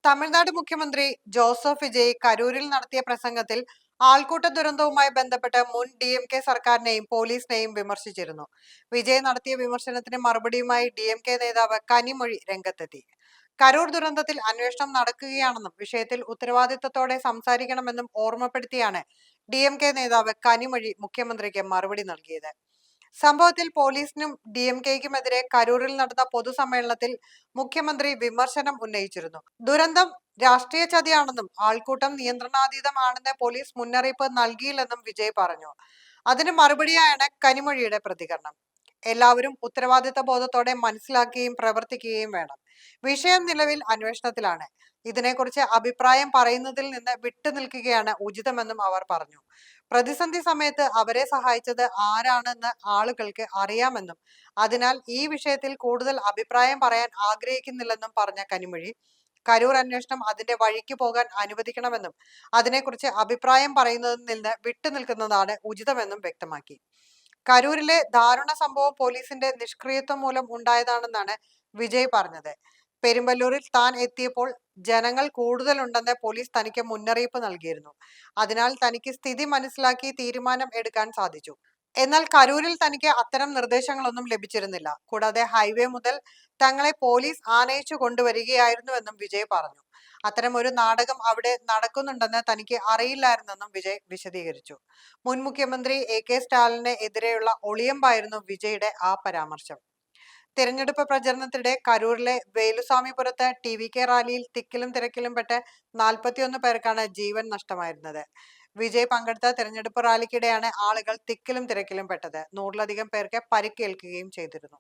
തമിഴ്നാട് മുഖ്യമന്ത്രി ജോസഫ് വിജയ് കരൂരിൽ നടത്തിയ പ്രസംഗത്തിൽ ആൾക്കൂട്ട ദുരന്തവുമായി ബന്ധപ്പെട്ട് മുൻ DMK സർക്കാരിനെയും പോലീസിനെയും വിമർശിച്ചിരുന്നു. വിജയ് നടത്തിയ വിമർശനത്തിന് മറുപടിയുമായി DMK നേതാവ് കനിമൊഴി രംഗത്തെത്തി. കരൂർ ദുരന്തത്തിൽ അന്വേഷണം നടക്കുകയാണെന്നും വിഷയത്തിൽ ഉത്തരവാദിത്തത്തോടെ സംസാരിക്കണമെന്നും ഓർമ്മപ്പെടുത്തിയാണ് DMK നേതാവ് കനിമൊഴി മുഖ്യമന്ത്രിക്ക് മറുപടി നൽകിയത്. സംഭവത്തിൽ പോലീസിനും DMKയ്ക്കുമെതിരെ കരൂരിൽ നടന്ന പൊതുസമ്മേളനത്തിൽ മുഖ്യമന്ത്രി വിമർശനം ഉന്നയിച്ചിരുന്നു. ദുരന്തം രാഷ്ട്രീയ ചതിയാണെന്നും ആൾക്കൂട്ടം നിയന്ത്രണാതീതമാണെന്ന് പോലീസ് മുന്നറിയിപ്പ് നൽകിയില്ലെന്നും വിജയ് പറഞ്ഞു. അതിന് മറുപടിയായാണ് കനിമൊഴിയുടെ പ്രതികരണം. എല്ലാവരും ഉത്തരവാദിത്ത ബോധത്തോടെ മനസ്സിലാക്കുകയും പ്രവർത്തിക്കുകയും വേണം. വിഷയം നിലവിൽ അന്വേഷണത്തിലാണ്. ഇതിനെക്കുറിച്ച് അഭിപ്രായം പറയുന്നതിൽ നിന്ന് വിട്ടുനിൽക്കുകയാണ് ഉചിതമെന്നും അവർ പറഞ്ഞു. പ്രതിസന്ധി സമയത്ത് അവരെ സഹായിച്ചത് ആരാണെന്ന് ആളുകൾക്ക് അറിയാമെന്നും അതിനാൽ ഈ വിഷയത്തിൽ കൂടുതൽ അഭിപ്രായം പറയാൻ ആഗ്രഹിക്കുന്നില്ലെന്നും പറഞ്ഞ കനിമൊഴി, കരൂർ അന്വേഷണം അതിന്റെ വഴിക്ക് പോകാൻ അനുവദിക്കണമെന്നും അതിനെക്കുറിച്ച് അഭിപ്രായം പറയുന്നതിൽ നിന്ന് വിട്ടുനിൽക്കുന്നതാണ് ഉചിതമെന്നും വ്യക്തമാക്കി. കരൂരിലെ ദാരുണ സംഭവം പോലീസിന്റെ നിഷ്ക്രിയത്വം മൂലം ഉണ്ടായതാണെന്നാണ് വിജയ് പറഞ്ഞത്. പെരുമ്പല്ലൂരിൽ താൻ എത്തിയപ്പോൾ ജനങ്ങൾ കൂടുതലുണ്ടെന്ന് പോലീസ് തനിക്ക് മുന്നറിയിപ്പ് നൽകിയിരുന്നു. അതിനാൽ തനിക്ക് സ്ഥിതി മനസ്സിലാക്കി തീരുമാനം എടുക്കാൻ സാധിച്ചു. എന്നാൽ കരൂരിൽ തനിക്ക് അത്തരം നിർദ്ദേശങ്ങളൊന്നും ലഭിച്ചിരുന്നില്ല. കൂടാതെ ഹൈവേ മുതൽ തങ്ങളെ പോലീസ് ആനയിച്ചു കൊണ്ടുവരികയായിരുന്നുവെന്നും വിജയ് പറഞ്ഞു. അത്തരം ഒരു നാടകം അവിടെ നടക്കുന്നുണ്ടെന്ന് തനിക്ക് അറിയില്ലായിരുന്നെന്നും വിജയ് വിശദീകരിച്ചു. മുൻ മുഖ്യമന്ത്രി AK സ്റ്റാലിന് എതിരെയുള്ള ഒളിയമ്പായിരുന്നു വിജയുടെ ആ പരാമർശം. തിരഞ്ഞെടുപ്പ് പ്രചരണത്തിനിടെ കരൂരിലെ വേലുസ്വാമിപുരത്ത് TVK റാലിയിൽ തിക്കിലും തിരക്കിലും പെട്ട് 41 പേർക്കാണ് ജീവൻ നഷ്ടമായിരുന്നത്. വിജയ് പങ്കെടുത്ത തിരഞ്ഞെടുപ്പ് റാലിക്കിടെയാണ് ആളുകൾ തിക്കിലും തിരക്കിലും പെട്ടത്. 100-ലധികം പേർക്ക് പരിക്കേൽക്കുകയും ചെയ്തിരുന്നു.